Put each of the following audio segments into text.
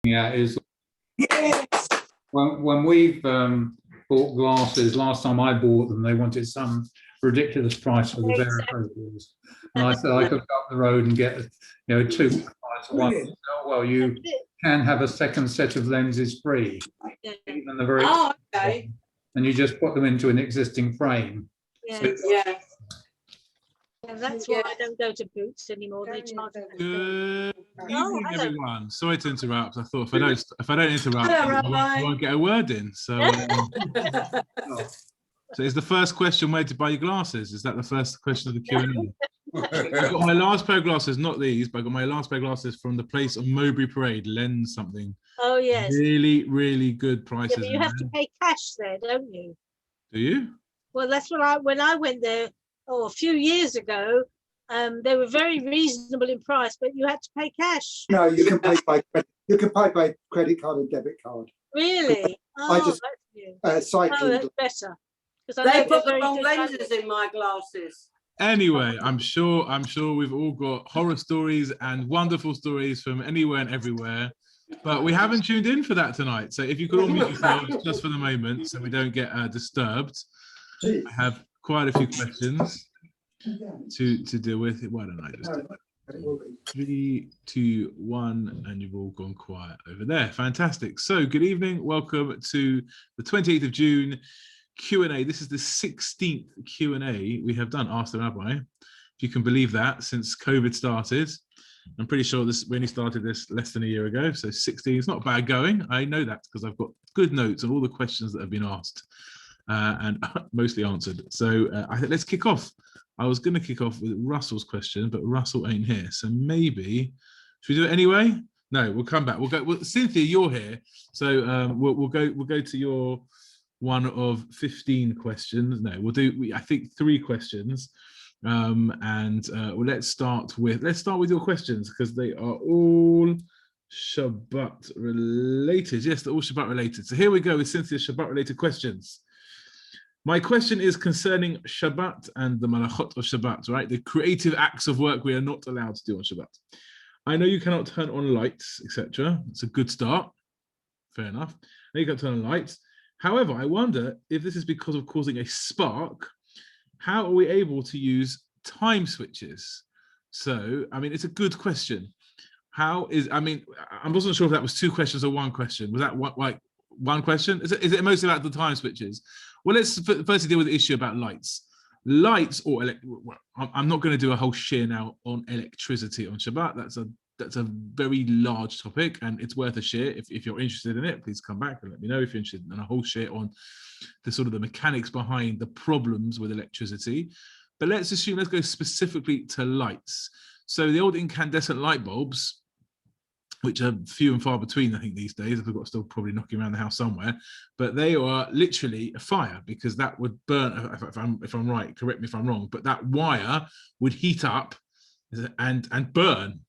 Yeah, is when we've bought glasses. Last time I bought them, they wanted some ridiculous price for the varifocals, and I said I could go up the road and get two price for one. Oh, well, you can have a second set of lenses free, even the very okay. and you just put them into an existing frame. Yes. So, Yeah, that's why I don't go to Boots anymore. They charge. Good evening, hello. everyone. Sorry to interrupt. I thought if I don't interrupt, Hello, I won't get a word in. So, so is the first question where to buy your glasses? Is that the first question of the Q&A? I got my last pair of glasses, not these, but I got my last pair of glasses from the place on Mowbray Parade, Lens something. Oh yes. Really, really good prices. Yeah, but you have to pay cash there, don't you? Do you? Well, that's what when I went there a few years ago. They were very reasonable in price, but you had to pay cash. No, you can pay by credit. You can pay by credit card and debit card. Really? Oh, I just that's better. They put the wrong lenses in my glasses. Anyway, I'm sure we've all got horror stories and wonderful stories from anywhere and everywhere, but we haven't tuned in for that tonight. So if you could all mute yourselves just for the moment so we don't get disturbed. I have quite a few questions to deal with. Why don't I just do 3, 2, 1, and you've all gone quiet over there. Fantastic. So good evening. Welcome to the 28th of June Q&A. This is the 16th Q&A we have done, Ask the Rabbi. If you can believe that, since COVID started. I'm pretty sure we only started this less than a year ago, so 16 is not bad going. I know that because I've got good notes of all the questions that have been asked and mostly answered. So I think let's kick off. I was going to kick off with Russell's question, but Russell ain't here. So maybe, should we do it anyway? No, we'll come back. We'll go. Well, Cynthia, you're here, so we'll go to your one of 15 questions. No, we'll do. I think 3 questions, well, let's start with your questions because they are all Shabbat related. Yes, they're all Shabbat related. So here we go with Cynthia's Shabbat related questions. My question is concerning Shabbat and the malachot of Shabbat, right? The creative acts of work we are not allowed to do on Shabbat. I know you cannot turn on lights, etc. It's a good start. Fair enough. I know you can't turn on lights. However, I wonder if this is because of causing a spark. How are we able to use time switches? So, I mean, it's a good question. I wasn't sure if that was 2 questions or 1 question. Was that one question? Is it mostly about the time switches? Well, let's firstly deal with the issue about lights. Lights or I'm not going to do a whole share now on electricity on Shabbat. That's a very large topic, and it's worth a share. If you're interested in it, please come back and let me know if you're interested in a whole share on the mechanics behind the problems with electricity. But let's go specifically to lights. So the old incandescent light bulbs, which are few and far between, I think, these days. We've got still probably knocking around the house somewhere, but they are literally a fire because that would burn. If I'm right, correct me if I'm wrong, but that wire would heat up and burn,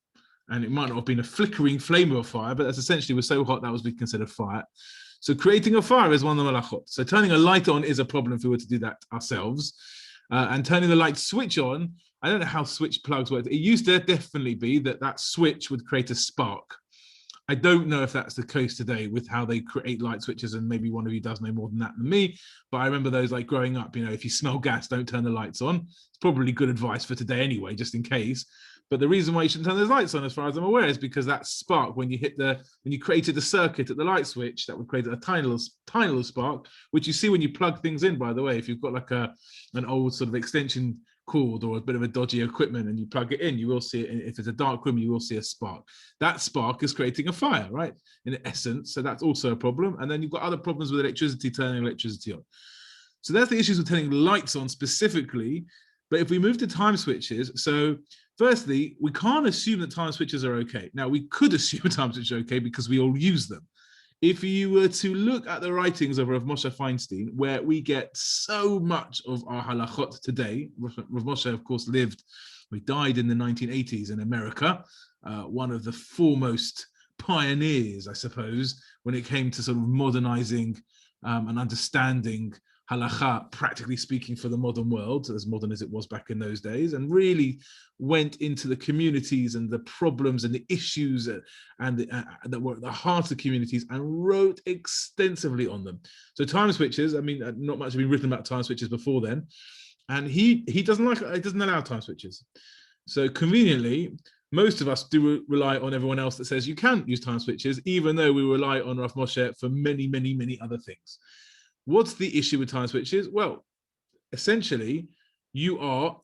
and it might not have been a flickering flame of a fire, but that's essentially was so hot that was being considered fire. So creating a fire is one of the malachot. So turning a light on is a problem if we were to do that ourselves, and turning the light switch on. I don't know how switch plugs work. It used to definitely be that switch would create a spark. I don't know if that's the case today with how they create light switches, and maybe one of you does know more than that than me. But I remember those, like growing up, if you smell gas, don't turn the lights on. It's probably good advice for today anyway, just in case. But the reason why you shouldn't turn those lights on, as far as I'm aware, is because that spark, when you created the circuit at the light switch, that would create a tiny little spark, which you see when you plug things in, by the way. If you've got like an old sort of extension cord or a bit of a dodgy equipment and you plug it in, you will see it. If it's a dark room, you will see a spark. That spark is creating a fire, right? In essence, so that's also a problem. And then you've got other problems with electricity, turning electricity on. So that's the issues with turning lights on specifically. But if we move to time switches, so firstly, we can't assume that time switches are okay. Now, we could assume time switches are okay because we all use them. If you were to look at the writings of Rav Moshe Feinstein, where we get so much of our halachot today, Rav Moshe, of course, he died in the 1980s in America, one of the foremost pioneers, I suppose, when it came to sort of modernizing and understanding halakha, practically speaking, for the modern world, as modern as it was back in those days, and really went into the communities and the problems and the issues that were at the heart of communities, and wrote extensively on them. So time switches, I mean, not much has been written about time switches before then, and he doesn't allow time switches. So conveniently, most of us do rely on everyone else that says you can use time switches, even though we rely on Rav Moshe for many, many, many other things. What's the issue with time switches? Well, essentially, you are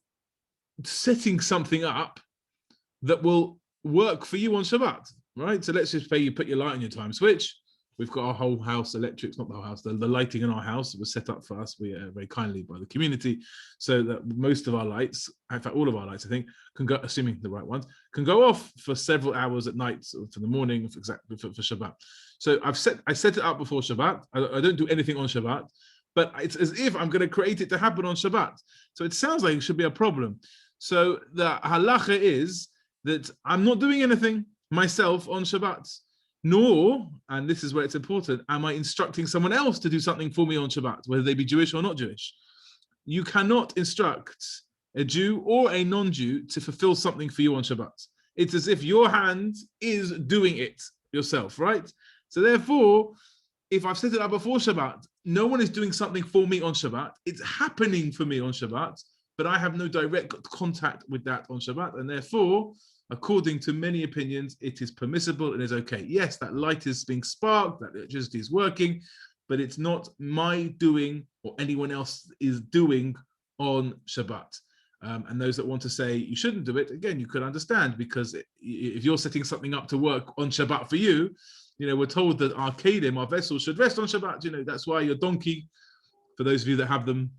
setting something up that will work for you on Shabbat, right? So let's just say you put your light on your time switch. We've got our whole house electrics, not the whole house, the lighting in our house was set up for us very kindly by the community, so that most of our lights, in fact, all of our lights, I think, can go, assuming the right ones, can go off for several hours at night or for the morning, for Shabbat. So I set it up before Shabbat. I don't do anything on Shabbat, but it's as if I'm going to create it to happen on Shabbat. So it sounds like it should be a problem. So the halacha is that I'm not doing anything myself on Shabbat. Nor, and this is where it's important, am I instructing someone else to do something for me on Shabbat, whether they be Jewish or not Jewish. You cannot instruct a Jew or a non-Jew to fulfill something for you on Shabbat. It's as if your hand is doing it yourself, right? So therefore, if I've set it up before Shabbat, no one is doing something for me on Shabbat. It's happening for me on Shabbat, but I have no direct contact with that on Shabbat, and therefore, according to many opinions, it is permissible and is okay. Yes, that light is being sparked, that electricity is working, but it's not my doing or anyone else is doing on Shabbat. And those that want to say you shouldn't do it, again, you could understand, because if you're setting something up to work on Shabbat for you, we're told that our kelim, our vessels, should rest on Shabbat. That's why your donkey, for those of you that have them,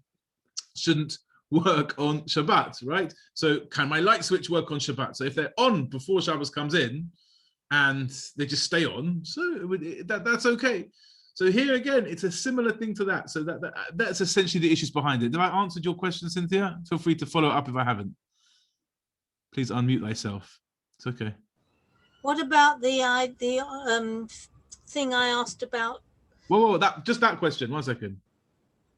shouldn't work on Shabbat, right? So can my light switch work on Shabbat? So if they're on before Shabbos comes in and they just stay on, so that's okay. So here again, it's a similar thing to that. So that's essentially the issues behind it. Did I answer your question, Cynthia? Feel free to follow up if I haven't. Please unmute thyself. It's okay. What about the thing I asked about? Whoa, that question. 1 second.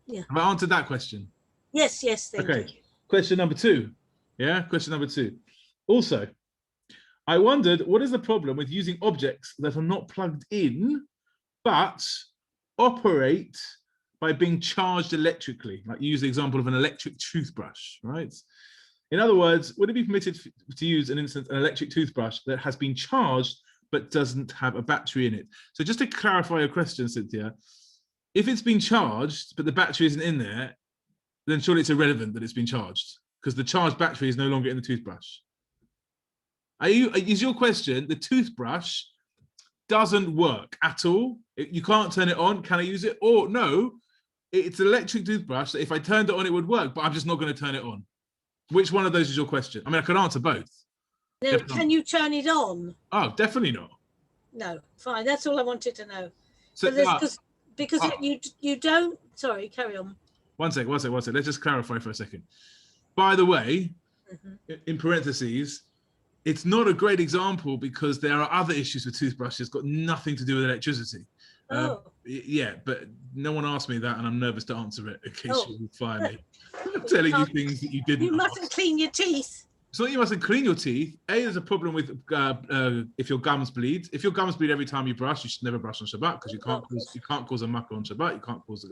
Yeah. Have I answered that question? Yes, thank you. Question number 2. Yeah, question number 2. Also, I wondered, what is the problem with using objects that are not plugged in, but operate by being charged electrically? Like you use the example of an electric toothbrush, right? In other words, would it be permitted to use, an electric toothbrush that has been charged but doesn't have a battery in it? So just to clarify your question, Cynthia, if it's been charged but the battery isn't in there, then surely it's irrelevant that it's been charged, because the charged battery is no longer in the toothbrush. Is your question, the toothbrush doesn't work at all? You can't turn it on, can I use it? Or no, it's an electric toothbrush that if I turned it on, it would work, but I'm just not going to turn it on. Which one of those is your question? I mean, I could answer both. No, can you turn it on? Oh, definitely not. No, fine. That's all I wanted to know. So, because you don't. Sorry, carry on. One sec. Let's just clarify for a second. By the way, in parentheses, it's not a great example because there are other issues with toothbrushes got nothing to do with electricity. Yeah, but no one asked me that, and I'm nervous to answer it in case you fire me. I'm telling you things that you didn't. You mustn't clean your teeth. It's not you mustn't clean your teeth. There's a problem with if your gums bleed. If your gums bleed every time you brush, you should never brush on Shabbat, because you can't cause a makkah on Shabbat. You can't cause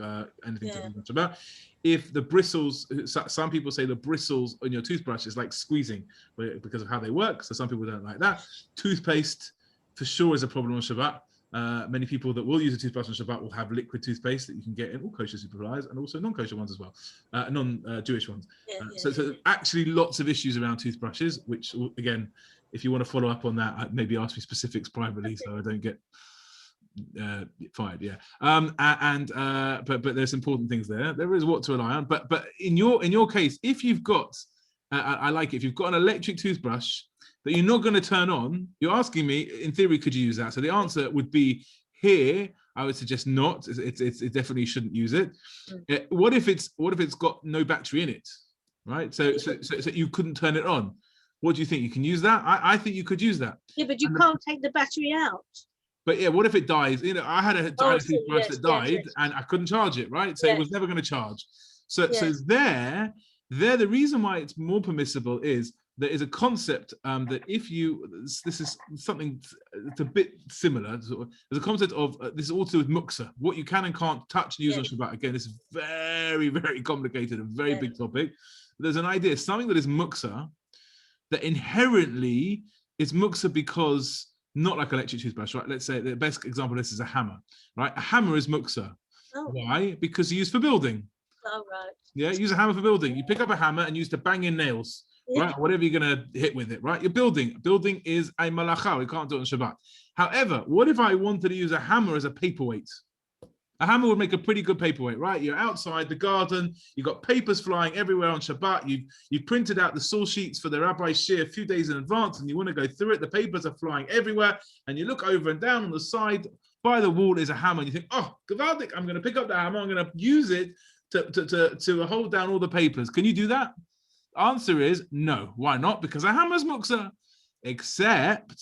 anything to on Shabbat. If the bristles, some people say the bristles on your toothbrush is like squeezing because of how they work. So some people don't like that. Toothpaste for sure is a problem on Shabbat. Many people that will use a toothbrush on Shabbat will have liquid toothpaste that you can get in all kosher supplies and also non-kosher ones as well, non-Jewish ones. So actually lots of issues around toothbrushes, which again, if you want to follow up on that, maybe ask me specifics privately so I don't get fired. Yeah. But there's important things there. There is what to rely on. But in your case, if you've got, I like it, if you've got an electric toothbrush that you're not going to turn on, you're asking me, in theory, could you use that? So the answer would be here, I would suggest not. It definitely shouldn't use it. What if it's got no battery in it, right? So you couldn't turn it on. What do you think? You can use that? I think you could use that. Yeah, but you can't take the battery out. But yeah, what if it dies? You know, I had a toothbrush yes, that died yes. and I couldn't charge it, right? So it Yes. was never going to charge. So Yes. there, the reason why it's more permissible is there is a concept that if you, this is something, it's a bit similar. There's a concept of, this is also with muksa, what you can and can't touch and use on Shabbat. Again, this is very, very complicated, a very big topic. There's an idea, something that is muksa, that inherently is muksa because, not like electric toothbrush, right? Let's say the best example of this is a hammer, right? A hammer is muksa. Oh. Why? Because you use for building. Oh, right. Yeah, use a hammer for building. You pick up a hammer and use to bang in nails, right? Whatever you're gonna hit with it, right? You're building. Building is a malacha. We can't do it on Shabbat. However, what if I wanted to use a hammer as a paperweight? A hammer would make a pretty good paperweight, right? You're outside the garden, you've got papers flying everywhere on Shabbat, you've printed out the source sheets for the Rabbi's Shir a few days in advance, and you want to go through it, the papers are flying everywhere, and you look over and down on the side, by the wall is a hammer, and you think, oh, gewaldig, I'm going to pick up the hammer, I'm going to use it to hold down all the papers. Can you do that? Answer is no. Why not? Because a hammer's muksa. Except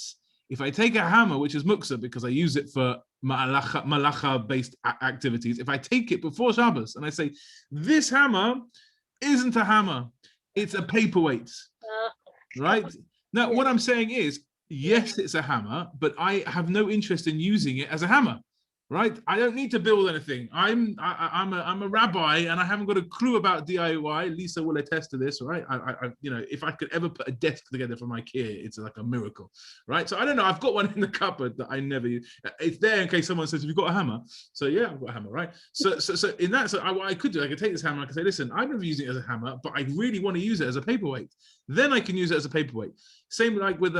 if I take a hammer, which is muksa, because I use it for malacha-based activities, if I take it before Shabbos and I say, this hammer isn't a hammer, it's a paperweight, right? Now, what I'm saying is, yes, it's a hammer, but I have no interest in using it as a hammer, right? I don't need to build anything. I'm a rabbi and I haven't got a clue about DIY. Lisa will attest to this, right? I you know, if I could ever put a desk together for my kid, it's like a miracle, right? So I don't know. I've got one in the cupboard that I never use. It's there in case someone says, "Have you got a hammer?" So yeah, I've got a hammer, right? So in that, what I could do, I could take this hammer. I could say, "Listen, I've never used it as a hammer, but I really want to use it as a paperweight." Then I can use it as a paperweight. Same like with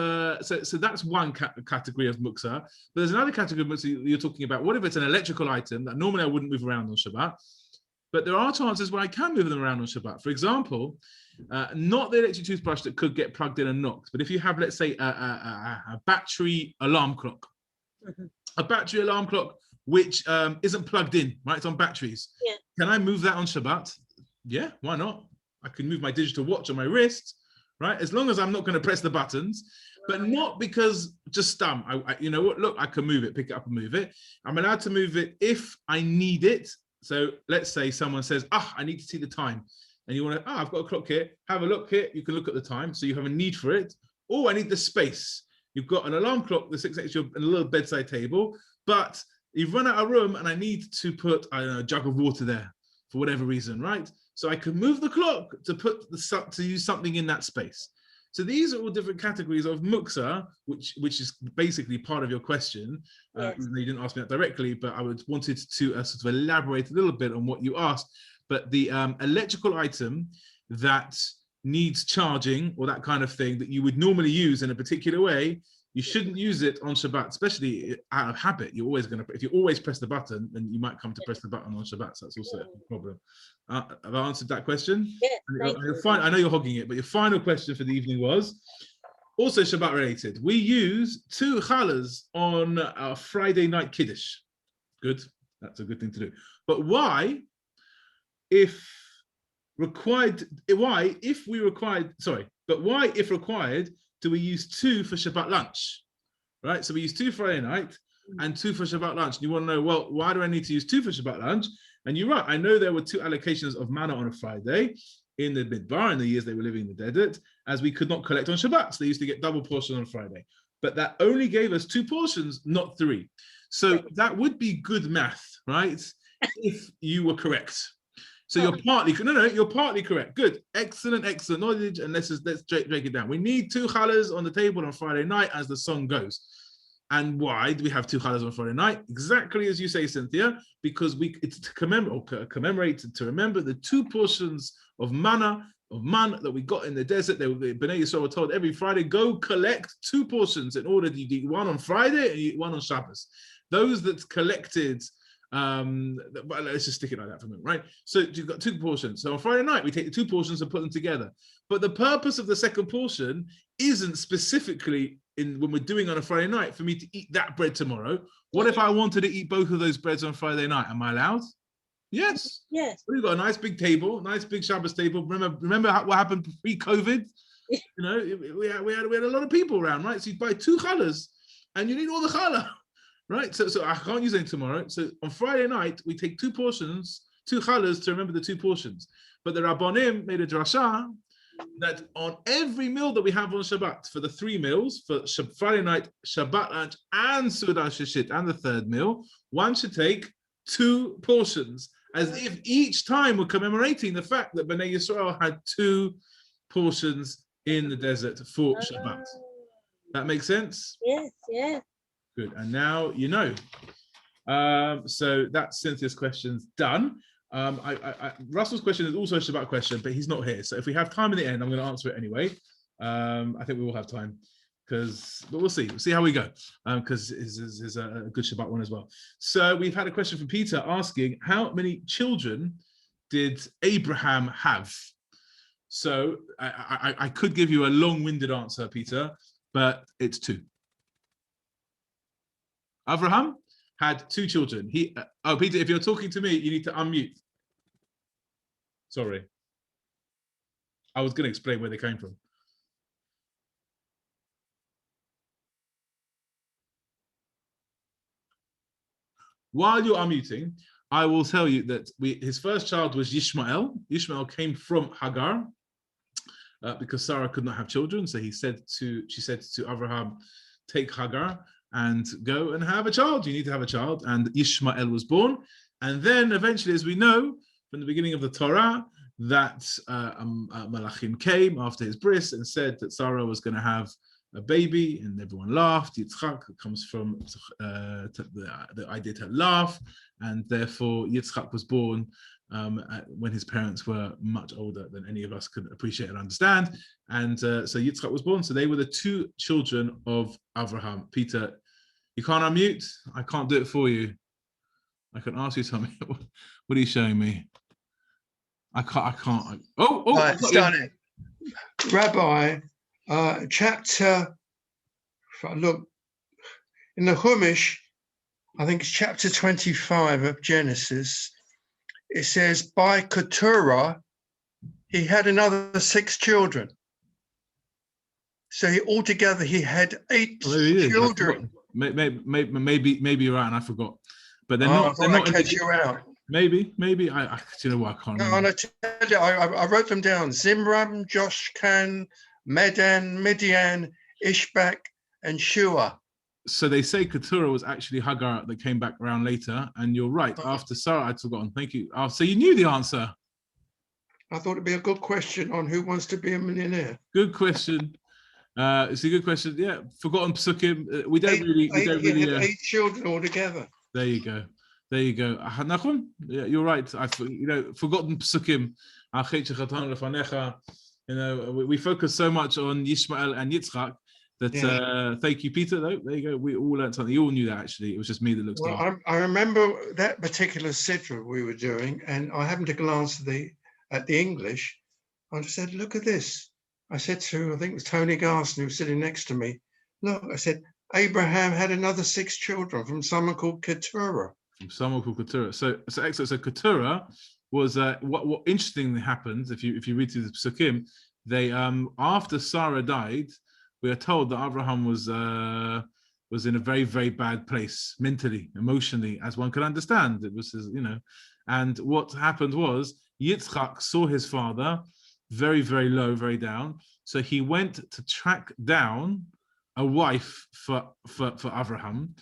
so that's one category of muksa. But there's another category of muksa you're talking about. What if it's an electrical item that normally I wouldn't move around on Shabbat, but there are chances where I can move them around on Shabbat. For example, not the electric toothbrush that could get plugged in and knocked, but if you have, let's say, a battery alarm clock, a battery alarm clock which isn't plugged in, right? It's on batteries. Yeah. Can I move that on Shabbat? Yeah, why not? I can move my digital watch on my wrist, right? As long as I'm not going to press the buttons, but not because just you know what? Look, I can move it, pick it up and move it. I'm allowed to move it if I need it. So let's say someone says, I need to see the time. And you want to, I've got a clock here. Have a look here. You can look at the time. So you have a need for it. Oh, I need the space. You've got an alarm clock that sits next to a little bedside table, but you've run out of room and I need to put, I don't know, a jug of water there for whatever reason, right? So I can move the clock to use something in that space. So these are all different categories of muksa, which is basically part of your question. Yes. You didn't ask me that directly, but I wanted to sort of elaborate a little bit on what you asked. But the electrical item that needs charging or that kind of thing that you would normally use in a particular way, you shouldn't use it on Shabbat, especially out of habit. You're always going to, if you always press the button, then you might come to press the button on Shabbat. So that's also a problem. Have I answered that question? Yeah, I know you're hogging it, but your final question for the evening was also Shabbat related. We use 2 challahs on our Friday night Kiddush. Good, that's a good thing to do. But why, if required, why, if required, do we use 2 for Shabbat lunch? Right, so we use 2 Friday night and 2 for Shabbat lunch. And you want to know, well, why do I need to use 2 for Shabbat lunch? And you're right, I know there were 2 allocations of manna on a Friday in the Midbar in the years they were living in the desert, as we could not collect on Shabbat. So they used to get double portion on Friday. But that only gave us 2 portions, not 3. So that would be good math, right? If you were correct. So you're partly correct. Good, excellent knowledge. And let's break it down. We need 2 challahs on the table on Friday night, as the song goes. And why do we have 2 challahs on Friday night? Exactly as you say, Cynthia, because it's to commemorate, to remember the 2 portions of manna, of man that we got in the desert. The Bnei Yisrael were told every Friday, go collect 2 portions in order to eat one on Friday and eat one on Shabbos. Those that collected, but let's just stick it like that for a minute, right? So you've got 2 portions. So on Friday night, we take the 2 portions and put them together. But the purpose of the second portion isn't specifically when we're doing on a Friday night for me to eat that bread tomorrow. What if I wanted to eat both of those breads on Friday night? Am I allowed? Yes. Yes. We've got a nice big table, nice big Shabbos table. Remember what happened pre-COVID? You know, we had a lot of people around, right? So you buy 2 challahs and you need all the challah. right? So I can't use any tomorrow. So on Friday night, we take 2 portions, 2 challahs to remember the 2 portions. But the Rabbanim made a drasha that on every meal that we have on Shabbat, for the 3 meals, for Friday night, Shabbat lunch, and Suda Shishit, and the 3rd meal, one should take 2 portions, as if each time we're commemorating the fact that Bnei Yisrael had 2 portions in the desert for Shabbat. That makes sense? Yes, yeah. Good. And now you know. So that's Cynthia's questions done. Russell's question is also a Shabbat question, but he's not here. So if we have time in the end, I'm going to answer it anyway. I think we will have time, but we'll see. We'll see how we go, because it's a good Shabbat one as well. So we've had a question from Peter asking, how many children did Abraham have? So I could give you a long-winded answer, Peter, but it's 2. Abraham had 2 children. Peter, if you're talking to me, you need to unmute. Sorry. I was going to explain where they came from. While you're unmuting, I will tell you that his first child was Yishmael. Yishmael came from Hagar because Sarah could not have children. So she said to Abraham, take Hagar and go and have a child. You need to have a child. And Ishmael was born. And then eventually, as we know, from the beginning of the Torah, that Malachim came after his bris and said that Sarah was going to have a baby, and everyone laughed. Yitzchak comes from the idea to laugh, and therefore Yitzchak was born when his parents were much older than any of us could appreciate and understand. And so Yitzchak was born. So they were the 2 children of Abraham. Peter, you can't unmute. I can't do it for you. I can ask you something. What are you showing me? I can't. Right, it's done it. Rabbi, chapter, if I look in the Chumash, I think it's chapter 25 of Genesis. It says, by Keturah, he had another 6 children. So altogether he had 8 children. Maybe you're right, and I forgot. But they're I not. catch you out. Maybe. I you know what? I can't remember. No, I tell you, I wrote them down. Zimram, Joshkan, Medan, Midian, Ishbak, and Shua. So they say Keturah was actually Hagar that came back around later, and you're right. After Sarah, I'd forgotten. Thank you. Oh, so you knew the answer. I thought it'd be a good question on who wants to be a millionaire. Good question. It's a good question. Yeah, forgotten psukim. We don't really. Had 8 children altogether. There you go. Nachum? Yeah, you're right. Forgotten psukim. We focus so much on Yishmael and Yitzchak that thank you, Peter. Though there you go. We all learned something. You all knew that actually. It was just me that looked. Well, I remember that particular sidra we were doing, and I happened to glance at the English. I just said, "Look at this." I said to, I think it was Tony Garson who was sitting next to me. Look, I said, Abraham had another 6 children from someone called Keturah. So excellent. So Keturah was what interestingly happened. If you read through the psukim, they after Sarah died, we are told that Abraham was in a very, very bad place mentally, emotionally, as one could understand. It was and what happened was Yitzchak saw his father very, very low, very down. So he went to track down a wife for Abraham,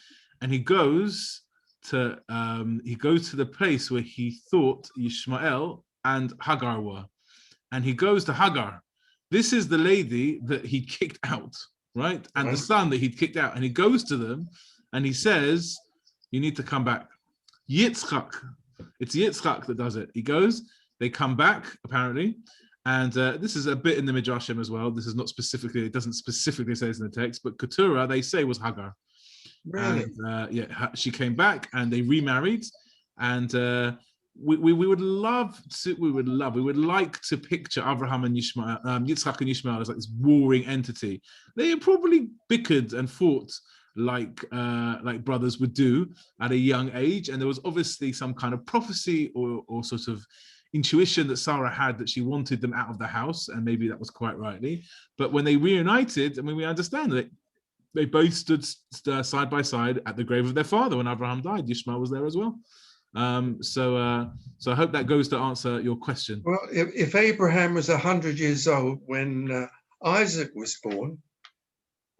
and he goes to the place where he thought Ishmael and Hagar were, and he goes to Hagar. This is the lady that he kicked out, right? And the son that he'd kicked out, and he goes to them and he says, "You need to come back." Yitzchak, it's Yitzchak that does it. He goes, they come back apparently. And this is a bit in the Midrashim as well. This is not specifically, it doesn't specifically say this in the text, but Keturah, they say, was Hagar. Really? And she came back and they remarried. And we would like to picture Abraham and Ishmael, Yitzchak and Ishmael as like this warring entity. They probably bickered and fought like brothers would do at a young age. And there was obviously some kind of prophecy or sort of intuition that Sarah had that she wanted them out of the house, and maybe that was quite rightly. But when they reunited, I mean, we understand that They both stood side by side at the grave of their father when Abraham died. Yishmael was there as well. So I hope that goes to answer your question. Well, if Abraham was 100 years old when Isaac was born,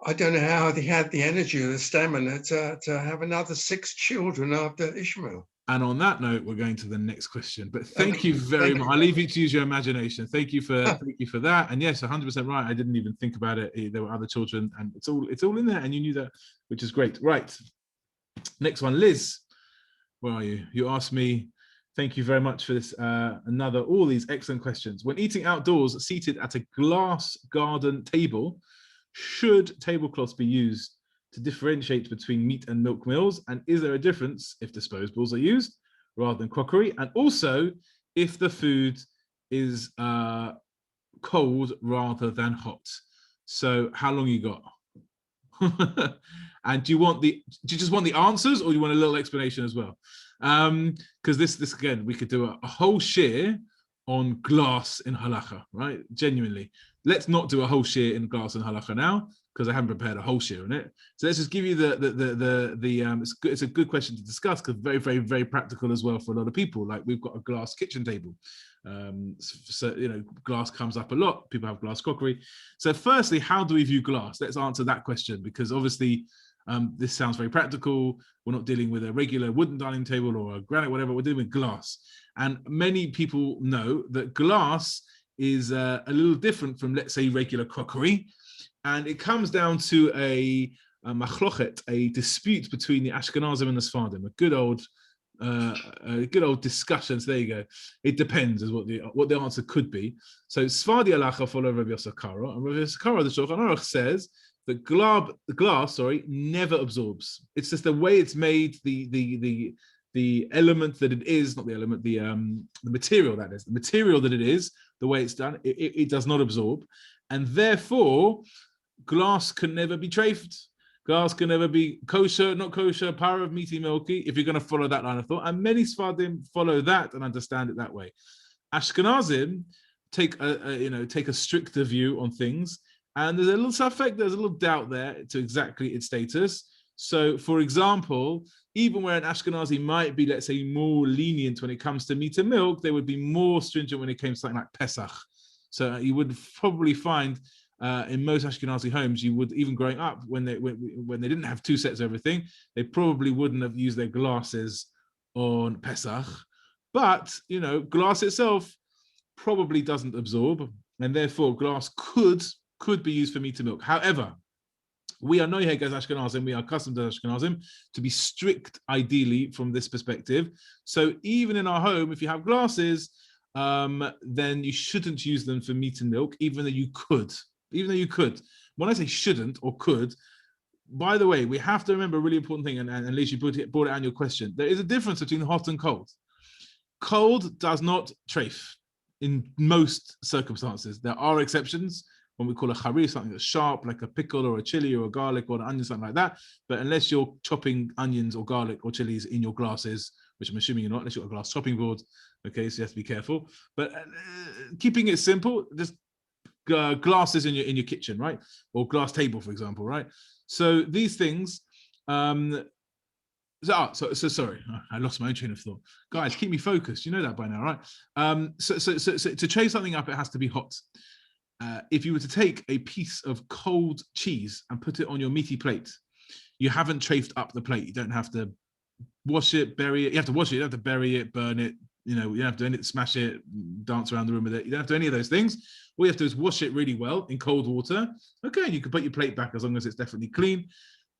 I don't know how he had the energy or the stamina to have another 6 children after Ishmael. And on that note, we're going to the next question. But thank you very much. I'll leave you to use your imagination. Thank you for that. And yes, 100% right. I didn't even think about it. There were other children, and it's all in there, and you knew that, which is great. Right. Next one, Liz. Where are you? You asked me. Thank you very much for this. All these excellent questions. When eating outdoors, seated at a glass garden table, should tablecloths be used to differentiate between meat and milk meals? And is there a difference if disposables are used rather than crockery? And also, if the food is cold rather than hot? So how long you got? And do you just want the answers, or do you want a little explanation as well? Because this again, we could do a whole share on glass in halakha, right? Genuinely. Let's not do a whole share in glass in halakha now, because I haven't prepared a whole share on it. So let's just give you it's a good question to discuss, because very, very, very practical as well for a lot of people. Like, we've got a glass kitchen table. So, glass comes up a lot. People have glass crockery. So firstly, how do we view glass? Let's answer that question, because obviously this sounds very practical. We're not dealing with a regular wooden dining table or a granite, whatever. We're dealing with glass. And many people know that glass is a little different from, let's say, regular crockery. And it comes down to a machlochet, a dispute between the Ashkenazim and the Sfardim, a good old discussion. So there you go. It depends, is what the answer could be. So Sfardi halacha follow Rabbi Yosef Karo, and Rabbi Yosef Karo, the Shulchan Aruch, says that glass never absorbs. It's just the way it's made, the element that it is, not the element, the material that is, the material that it is, the way it's done, it does not absorb, and therefore glass can never be treifed. Glass can never be kosher, not kosher, power of meaty, milky, if you're going to follow that line of thought. And many Sfardim follow that and understand it that way. Ashkenazim take a stricter view on things, and there's a little suffix, there's a little doubt there to exactly its status. So, for example, even where an Ashkenazi might be, let's say, more lenient when it comes to meat and milk, they would be more stringent when it came to something like Pesach. So you would probably find in most Ashkenazi homes, you would, even growing up, when they didn't have 2 sets of everything, they probably wouldn't have used their glasses on Pesach. But glass itself probably doesn't absorb, and therefore glass could be used for meat and milk. However, we are noheg as Ashkenazim, we are accustomed to Ashkenazim to be strict, ideally, from this perspective. So even in our home, if you have glasses, then you shouldn't use them for meat and milk, even though you could. When I say shouldn't or could, by the way, we have to remember a really important thing, and at least you brought it out in your question. There is a difference between hot and cold. Cold does not treif in most circumstances. There are exceptions. When we call a charis, something that's sharp, like a pickle or a chili or a garlic or an onion, something like that. But unless you're chopping onions or garlic or chilies in your glasses, which I'm assuming you're not, unless you've got a glass chopping board, okay, so you have to be careful. But keeping it simple, just glasses in your kitchen, right? Or glass table, for example, right? So these things, sorry, I lost my own train of thought. Guys, keep me focused. You know that by now, right? So to chase something up, it has to be hot. If you were to take a piece of cold cheese and put it on your meaty plate, you haven't treifed up the plate. You don't have to wash it, bury it. You have to wash it. You don't have to bury it, burn it. You don't have to do anything, smash it, dance around the room with it. You don't have to do any of those things. All you have to do is wash it really well in cold water. Okay, you can put your plate back as long as it's definitely clean.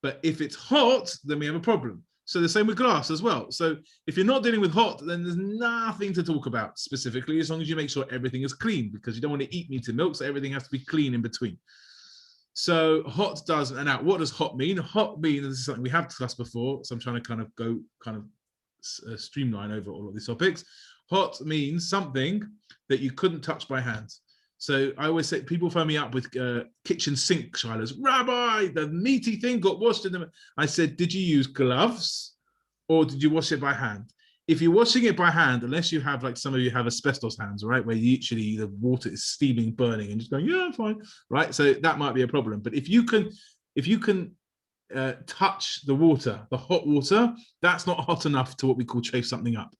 But if it's hot, then we have a problem. So the same with glass as well. So if you're not dealing with hot, then there's nothing to talk about specifically, as long as you make sure everything is clean, because you don't want to eat meat and milk, so everything has to be clean in between. So hot does, and now what does hot mean? Hot means, this is something we have discussed before, so I'm trying to streamline over all of these topics. Hot means something that you couldn't touch by hand. So I always say, people phone me up with kitchen sink shilas. Rabbi, the meaty thing got washed in the... I said, did you use gloves or did you wash it by hand? If you're washing it by hand, unless you have, like some of you have asbestos hands, right, where literally the water is steaming, burning, and just going, yeah, fine, right? So that might be a problem. But if you can touch the water, the hot water, that's not hot enough to what we call chafe something up,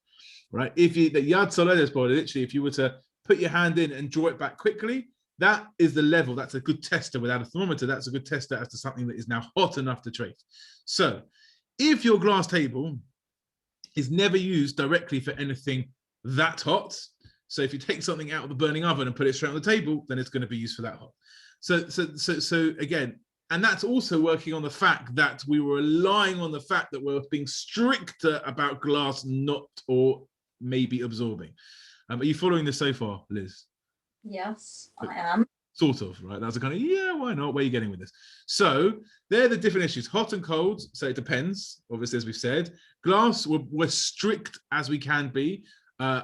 right? If you, the yad soledes body, literally, if you were to put your hand in and draw it back quickly, that is the level. That's a good tester. Without a thermometer, that's a good tester as to something that is now hot enough to chafe. So if your glass table is never used directly for anything that hot, so if you take something out of the burning oven and put it straight on the table, then it's going to be used for that hot. So again, and that's also working on the fact that we were relying on the fact that we're being stricter about glass not or maybe absorbing. Are you following this so far, Liz? Yes, I am. Sort of, right? That's a kind of, yeah, why not? Where are you getting with this? So they're the different issues, hot and cold. So it depends, obviously, as we've said. Glass, we're strict as we can be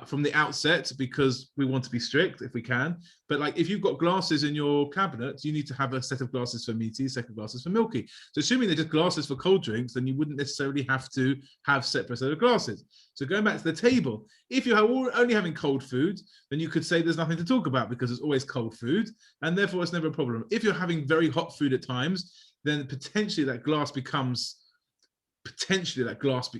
from the outset because we want to be strict if we can. But like if you've got glasses in your cabinet, you need to have a set of glasses for meaty, second glasses for milky. So assuming they're just glasses for cold drinks, then you wouldn't necessarily have to have separate set of glasses. So going back to the table, if you're only having cold food, then you could say there's nothing to talk about because it's always cold food, and therefore it's never a problem. If you're having very hot food at times, then potentially that glass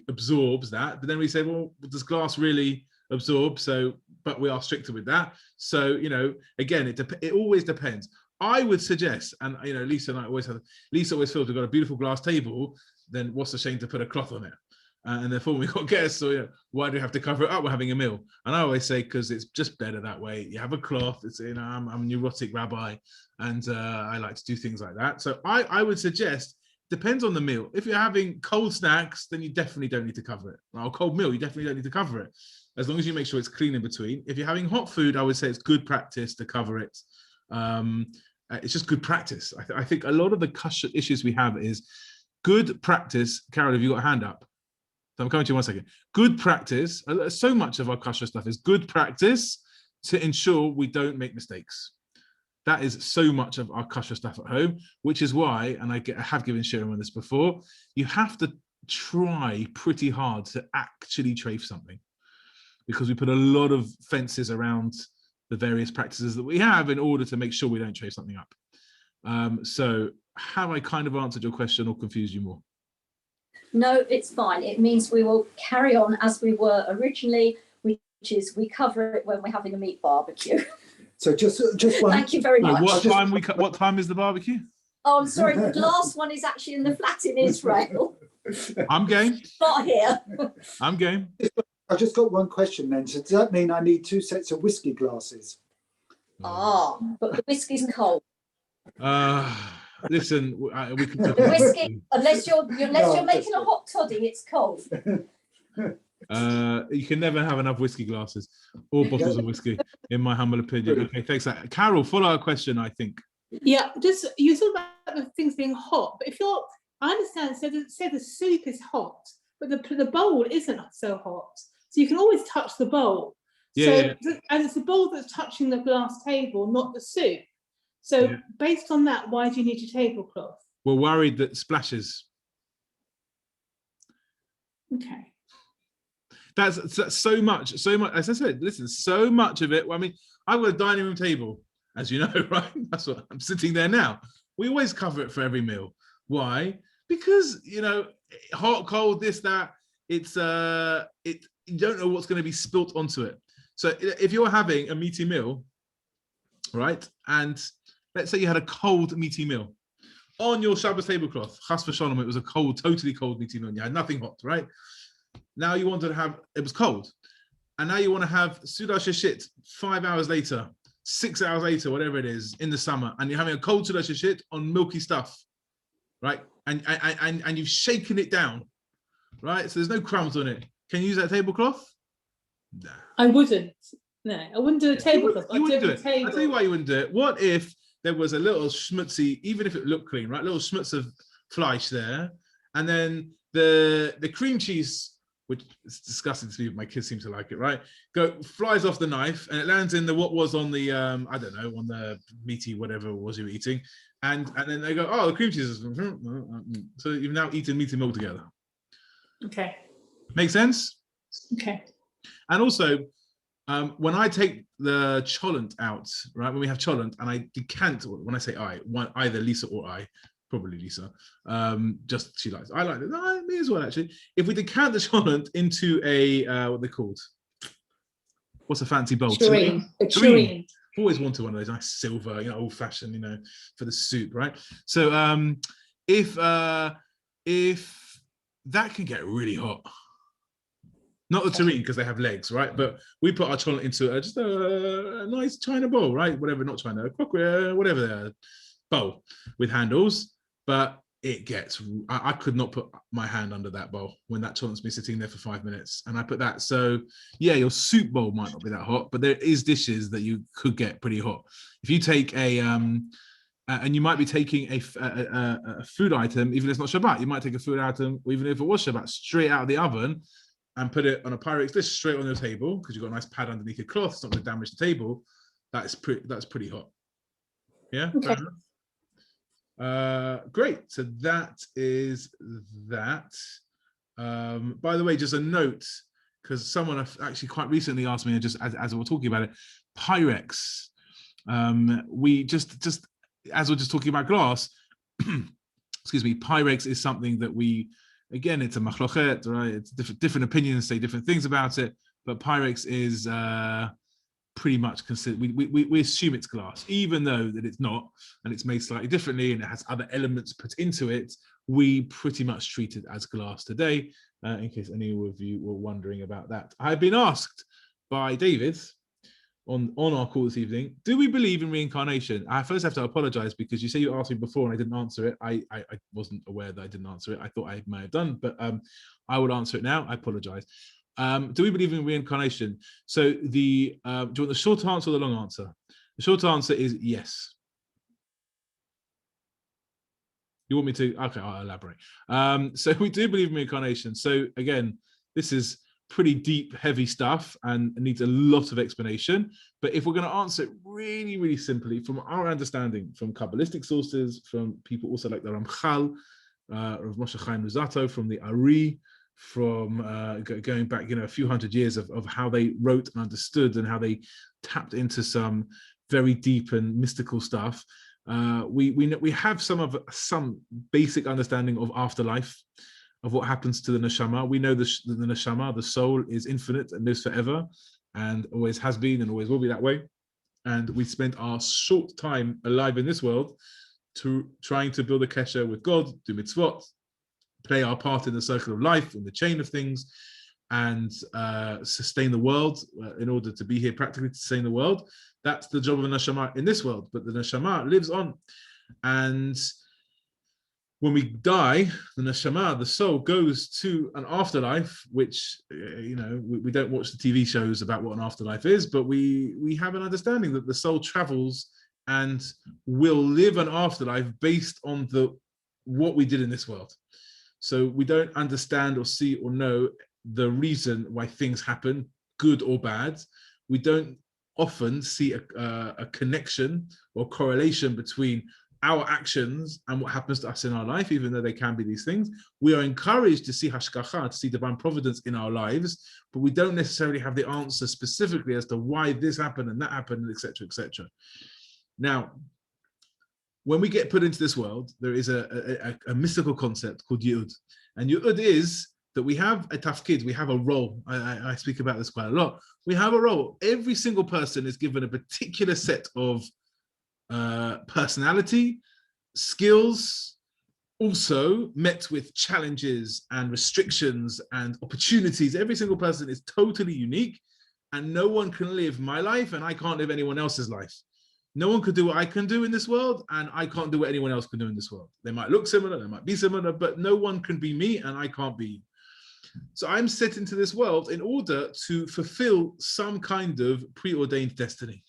absorbs that. But then we say, well, does glass really absorb? So, but we are stricter with that. So, you know, again, it always depends. I would suggest, and you know, Lisa always feels we've got a beautiful glass table, then what's the shame to put a cloth on it? And therefore we've got guests, so you know, why do we have to cover it up? We're having a meal. And I always say, because it's just better that way. You have a cloth. It's, you know, I'm a neurotic rabbi, and I like to do things like that. So I would suggest, depends on the meal. If you're having cold snacks, then you definitely don't need to cover it. Or cold meal, you definitely don't need to cover it, as long as you make sure it's clean in between. If you're having hot food, I would say it's good practice to cover it. It's just good practice. I think a lot of the kashrut issues we have is good practice. Carol, have you got a hand up? So I'm coming to you 1 second. Good practice. So much of our kashrut stuff is good practice to ensure we don't make mistakes. That is so much of our kashrut stuff at home, which is why, and I have given Sharon on this before, you have to try pretty hard to actually trafe something, because we put a lot of fences around the various practices that we have in order to make sure we don't trafe something up. So have I kind of answered your question or confused you more? No, it's fine. It means we will carry on as we were originally, which is we cover it when we're having a meat barbecue. So just one. Thank you very much. What time is the barbecue? Oh, I'm sorry. The last one is actually in the flat in Israel. I'm game. Not here. I'm game. I've just got one question then. So does that mean I need 2 sets of whiskey glasses? Ah, but the whiskey's cold. Listen, we can talk The about whiskey, unless you're making a hot toddy, it's cold. You can never have enough whiskey glasses or bottles of whiskey, in my humble opinion. Okay, thanks. Carol, follow-up question, I think. Yeah, just you talk about the things being hot, but if you're, I understand, say the soup is hot, but the bowl isn't so hot, so you can always touch the bowl. Yeah. So, and it's the bowl that's touching the glass table, not the soup. So based on that, why do you need a tablecloth? We're worried that splashes. Okay. That's so much. As I said, listen, so much of it. Well, I mean, I've got a dining room table, as you know, right? That's what I'm sitting there now. We always cover it for every meal. Why? Because, you know, hot, cold, this, that. It's you don't know what's going to be spilt onto it. So if you're having a meaty meal, right, and let's say you had a cold meaty meal on your Shabbos tablecloth, chas v'shalom, it was a cold, totally cold meaty meal, and you had nothing hot, right? Now you wanted to have, it was cold, and now you want to have Suda Shishit 5 hours later, 6 hours later, whatever it is, in the summer, and you're having a cold Suda Shishit on milky stuff, right? And you've shaken it down, right? So there's no crumbs on it. Can you use that tablecloth? Nah. I wouldn't. No, I wouldn't do a tablecloth. You wouldn't do it. I'll tell you why you wouldn't do it. What if there was a little schmutzy, even if it looked clean, right? Little schmutz of fleisch there, and then the cream cheese, which is disgusting to me, but my kids seem to like it, right? Flies off the knife and it lands in what was on the I don't know, on the meaty whatever it was you were eating, and then they go, oh, the cream cheese is, so you've now eaten meat and milk together. Okay. Make sense? Okay. And also, when I take the cholent out, right, when we have cholent and I decant, when I say either Lisa or I, probably Lisa. Just she likes. I like it. No, me as well actually. If we decant the cholent into a what they're called, what's a fancy bowl? Tureen. A Tureen. tureen. Always wanted one of those nice silver, old fashioned, for the soup, right? So if that can get really hot. Not the tureen because they have legs, right? But we put our cholent into just a nice china bowl, right? Whatever, not china, crockery, whatever, bowl with handles. But it gets, I could not put my hand under that bowl when that cholent's been sitting there for 5 minutes. And I put that, so yeah, your soup bowl might not be that hot, but there is dishes that you could get pretty hot. If you take and you might be taking a food item, even if it's not Shabbat, you might take a food item, even if it was Shabbat, straight out of the oven and put it on a Pyrex dish straight on your table, because you've got a nice pad underneath your cloth, it's not going to damage the table. That's pretty hot. Yeah. Okay. Great. So that is that. By the way, just a note, because someone actually quite recently asked me, just as we're talking about it, Pyrex. We just as we're just talking about glass, excuse me, Pyrex is something that we, again, it's a machlochet, right? It's different opinions say different things about it, but Pyrex is pretty much considered, we assume it's glass, even though that it's not, and it's made slightly differently, and it has other elements put into it. We pretty much treat it as glass today, in case any of you were wondering about that. I've been asked by David on our call this evening, do we believe in reincarnation? I first have to apologize because you say you asked me before and I didn't answer it. I wasn't aware that I didn't answer it. I thought I may have done, but I will answer it now. I apologize. Do we believe in reincarnation? So do you want the short answer or the long answer? The short answer is yes. You want me to? Okay, I'll elaborate. So we do believe in reincarnation. So again, this is pretty deep, heavy stuff and needs a lot of explanation. But if we're going to answer it really, really simply, from our understanding, from Kabbalistic sources, from people also like the Ramchal, of Moshe Chaim Luzzatto, from the Ari, from going back, a few hundred years of how they wrote and understood and how they tapped into some very deep and mystical stuff. We have some basic understanding of afterlife, of what happens to the neshama. We know the neshama, the soul, is infinite and lives forever, and always has been and always will be that way. And we spent our short time alive in this world trying to build a kesher with God, do mitzvot, play our part in the circle of life, in the chain of things, and sustain the world in order to be here practically to sustain the world. That's the job of the neshama in this world, but the neshama lives on. And when we die, the neshama, the soul, goes to an afterlife, which, we don't watch the TV shows about what an afterlife is, but we have an understanding that the soul travels and will live an afterlife based on what we did in this world. So we don't understand or see or know the reason why things happen, good or bad. We don't often see a connection or correlation between our actions and what happens to us in our life, even though they can be these things. We are encouraged to see hashgacha, to see divine providence in our lives, but we don't necessarily have the answer specifically as to why this happened and that happened, etc., etc. Now, when we get put into this world, there is a mystical concept called Yud. And Yud is that we have a tafkid, we have a role. I speak about this quite a lot. We have a role. Every single person is given a particular set of personality, skills, also met with challenges and restrictions and opportunities. Every single person is totally unique, and no one can live my life and I can't live anyone else's life. No one could do what I can do in this world, and I can't do what anyone else can do in this world. They might look similar, they might be similar, but no one can be me and I can't be you. So I'm set into this world in order to fulfill some kind of preordained destiny.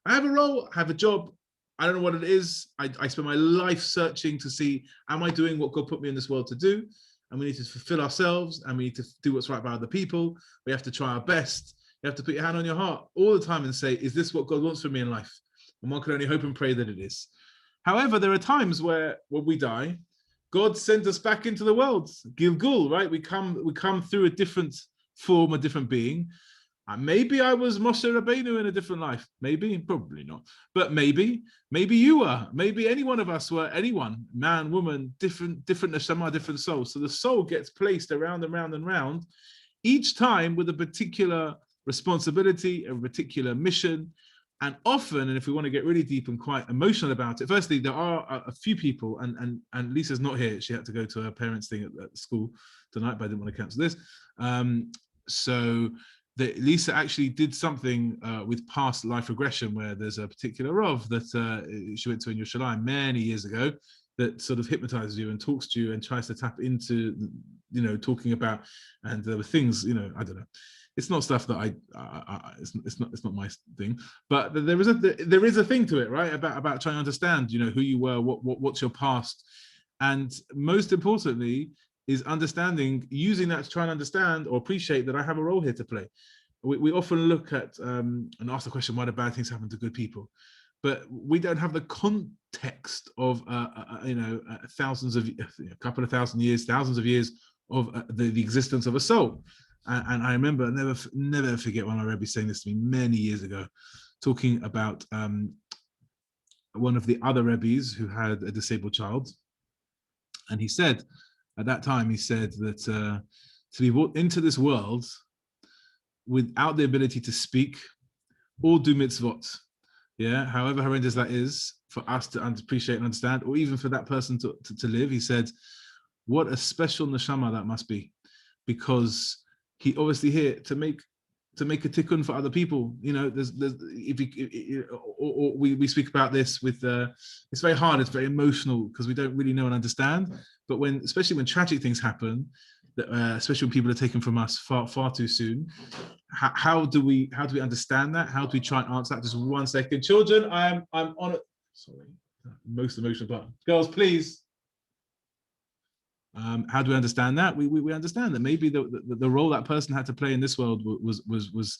I have a role, I have a job. I don't know what it is. I spend my life searching to see, am I doing what God put me in this world to do? And we need to fulfill ourselves, and we need to do what's right by other people. We have to try our best. You have to put your hand on your heart all the time and say, is this what God wants for me in life? And one can only hope and pray that it is. However, there are times where when we die, God sends us back into the world. Gilgul, right? We come through a different form, a different being. Maybe I was Moshe Rabbeinu in a different life. Maybe, probably not. But maybe you were. Maybe any one of us were. Anyone, man, woman, different neshama, different soul. So the soul gets placed around and round and round, each time with a particular responsibility, a particular mission. And often, and if we want to get really deep and quite emotional about it, firstly, there are a few people, and Lisa's not here. She had to go to her parents' thing at school tonight, but I didn't want to cancel this. So Lisa actually did something with past life regression, where there's a particular Rav that she went to in Yerushalayim many years ago that sort of hypnotizes you and talks to you and tries to tap into, talking about, and there were things, I don't know. It's not stuff that it's not my thing, but there is a thing to it, right? About trying to understand, who you were, what's your past, and most importantly is understanding, using that to try and understand or appreciate that I have a role here to play. We often look at and ask the question, why do bad things happen to good people? But we don't have the context of thousands of, a couple of thousand years, thousands of years of the existence of a soul. And I remember, never forget one of my Rebbe saying this to me many years ago, talking about one of the other Rebbes who had a disabled child. And he said, at that time, he said that to be brought into this world without the ability to speak or do mitzvot, however horrendous that is, for us to appreciate and understand, or even for that person to live, he said, what a special neshama that must be, because he obviously here to make a tikkun for other people. We speak about this with it's very hard, it's very emotional, because we don't really know and understand. But especially when tragic things happen, especially when people are taken from us far too soon, how do we understand that? How do we try and answer that? Just 1 second, children. I'm on it. Sorry, most emotional part. Girls, please. How do we understand that? We understand that maybe the role that person had to play in this world was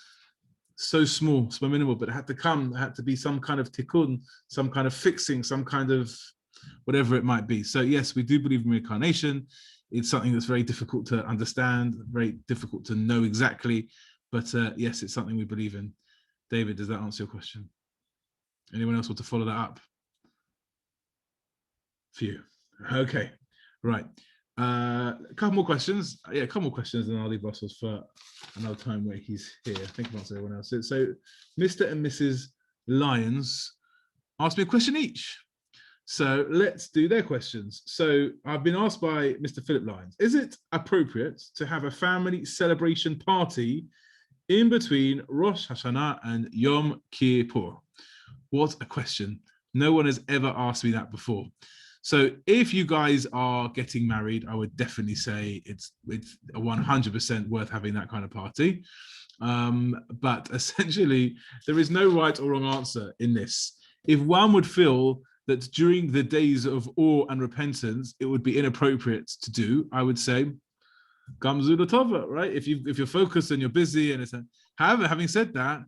so small, so minimal, but it had to be some kind of tikkun, some kind of fixing, some kind of whatever it might be. So yes, we do believe in reincarnation. It's something that's very difficult to understand, very difficult to know exactly, but yes, it's something we believe in. David, does that answer your question? Anyone else want to follow that up? Few. Okay, right. A couple more questions. Yeah, a couple more questions, and I'll leave Russell's for another time where he's here. I think about everyone else. So Mr. and Mrs. Lyons asked me a question each. So let's do their questions. So I've been asked by Mr. Philip Lyons, is it appropriate to have a family celebration party in between Rosh Hashanah and Yom Kippur? What a question. No one has ever asked me that before. So if you guys are getting married, I would definitely say it's 100% worth having that kind of party. But essentially, there is no right or wrong answer in this. If one would feel that during the days of awe and repentance, it would be inappropriate to do, I would say, Gamzu Latova, right? If you're focused and you're busy, and however, having said that,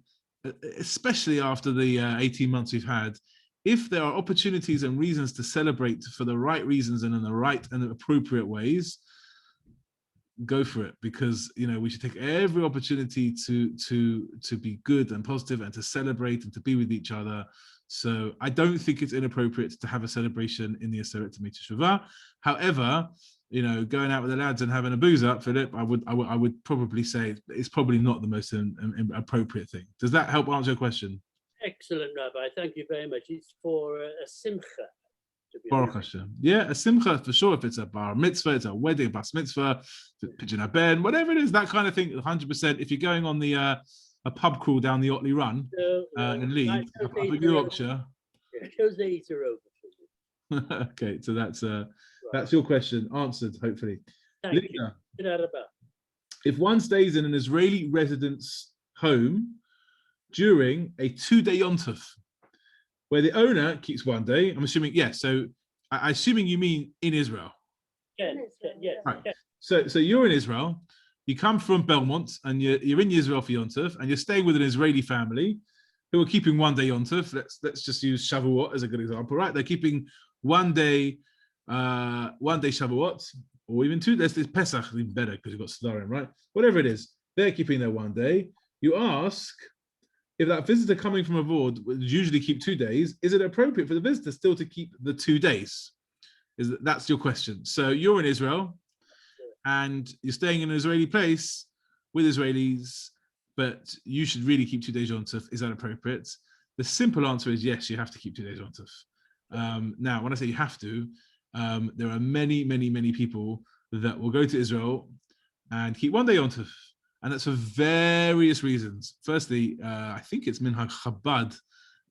especially after the 18 months we've had, if there are opportunities and reasons to celebrate for the right reasons and in the right and appropriate ways, go for it, because we should take every opportunity to be good and positive and to celebrate and to be with each other. So I don't think it's inappropriate to have a celebration in the Aseret Teshuvah. However, going out with the lads and having a booze up, Philip, I would probably say it's probably not the most appropriate thing. Does that help answer your question? Excellent, Rabbi. Thank you very much. It's for a simcha. Baruch Hashem. Yeah, a simcha for sure. If it's a bar mitzvah, it's a wedding, bas mitzvah, pidgin haben, whatever it is, that kind of thing, 100%. If you're going on the a pub crawl down the Otley Run in Leeds, up in Yorkshire. Those days are over. Okay, so that's your question answered, hopefully. Thank you. If one stays in an Israeli resident's home during a 2-day yontif, where the owner keeps 1 day, I'm assuming, yes. So I assuming you mean in Israel. Yes. Right. So you're in Israel, you come from Belmont, and you're in Israel for yontif, and you're staying with an Israeli family who are keeping 1 day yontif. Let's just use Shavuot as a good example, right? They're keeping 1 day Shavuot, or even 2 days. This Pesach is even better because you've got Sadarim, right? Whatever it is, they're keeping their 1 day. you ask, if that visitor coming from abroad would usually keep 2 days, is it appropriate for the visitor still to keep the 2 days? That's your question. So you're in Israel and you're staying in an Israeli place with Israelis, but you should really keep 2 days Yom Tov. Is that appropriate? The simple answer is yes, you have to keep 2 days Yom Tov. Now, when I say you have to, there are many, many, many people that will go to Israel and keep 1 day Yom Tov. And that's for various reasons. Firstly, I think it's Minhag Chabad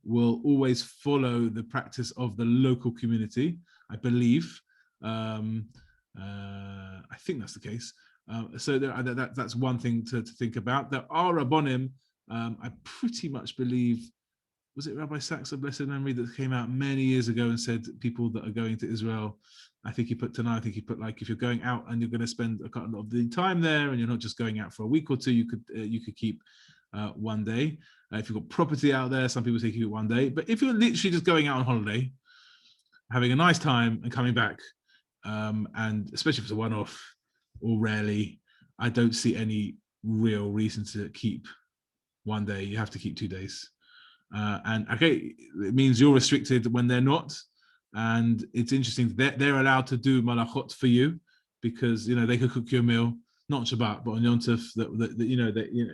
will always follow the practice of the local community, I believe. I think that's the case. So that's one thing to think about. There are Rabbonim, I pretty much believe, was it Rabbi Sachs of blessed memory that came out many years ago and said people that are going to Israel, I think he put tonight, I think he put like, if you're going out and you're going to spend a lot of the time there and you're not just going out for a week or two, you could keep 1 day. If you've got property out there, some people say keep it 1 day. But if you're literally just going out on holiday, having a nice time and coming back, and especially if it's a one-off or rarely, I don't see any real reason to keep 1 day. You have to keep 2 days. And okay, it means you're restricted when they're not. And it's interesting that they're allowed to do malachot for you because, you know, they could cook you a meal, not Shabbat, but on Yom Tov,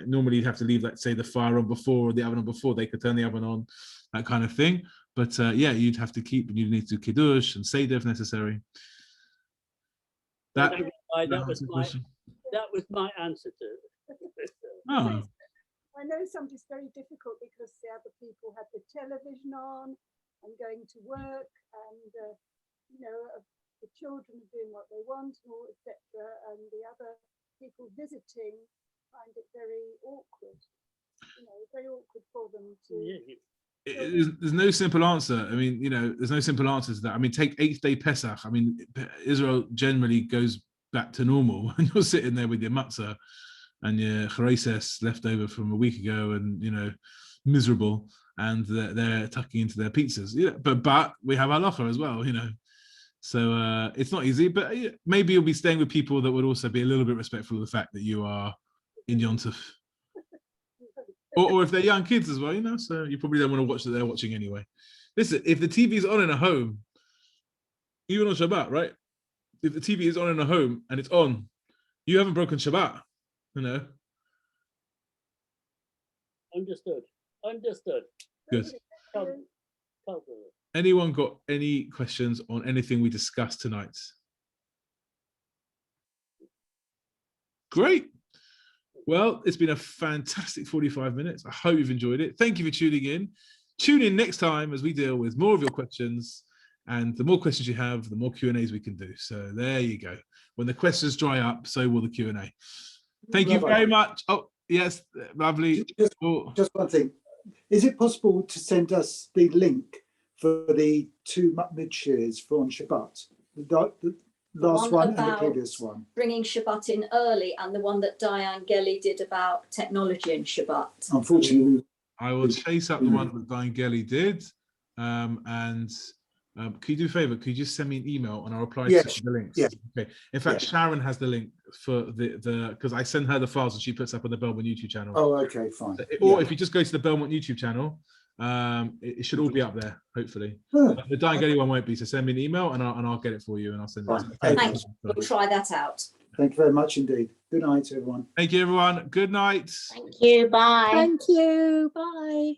normally you'd have to leave, let's say, the fire on before or the oven on before, they could turn the oven on, that kind of thing. But yeah, you'd have to keep, you'd need to do Kiddush and Seder if necessary. That was my answer to it. Oh. I know sometimes it's very difficult because the other people have the television on and going to work, and you know, the children are doing what they want, etc. And the other people visiting find it very awkward. You know, very awkward for them to. There's no simple answer. I mean, you know, there's no simple answer to that. I mean, take 8th day Pesach. I mean, Israel generally goes back to normal, and you're sitting there with your matzah and your chareses left over from a week ago, and you know, miserable, and they're tucking into their pizzas. Yeah, but we have halacha as well, you know. So it's not easy, but maybe you'll be staying with people that would also be a little bit respectful of the fact that you are in Yom Tov. Or if they're young kids as well, you know, so you probably don't want to watch that they're watching anyway. Listen, if the TV is on in a home, even on Shabbat, right? If the TV is on in a home and it's on, you haven't broken Shabbat, you know. Understood. Good. Anyone got any questions on anything we discussed tonight? Great. Well, it's been a fantastic 45 minutes. I hope you've enjoyed it. Thank you for tuning in. Tune in next time as we deal with more of your questions. And the more questions you have, the more Q&As we can do. So there you go. When the questions dry up, so will the Q&A. Thank you very much. Oh, yes, lovely. Just one thing. Is it possible to send us the link for the 2 midshears for on Shabbat? The last one and the previous one. Bringing Shabbat in early, and the one that Diane Gelly did about technology in Shabbat. Unfortunately, I will chase up the one that Diane Gelly did. Can you do a favor? Could you just send me an email and I'll reply to the links? Yeah. Okay. In fact, Sharon has the link for the because I send her the files and she puts up on the Belmont YouTube channel. Oh, okay, fine. Or if you just go to the Belmont YouTube channel, it should all be up there, hopefully. The Diane Gelly one won't be, so send me an email and I'll get it for you and I'll send it. Thank you. We'll try that out. Thank you very much indeed. Good night, everyone. Thank you, everyone. Good night. Thank you. Bye. Thank you. Bye.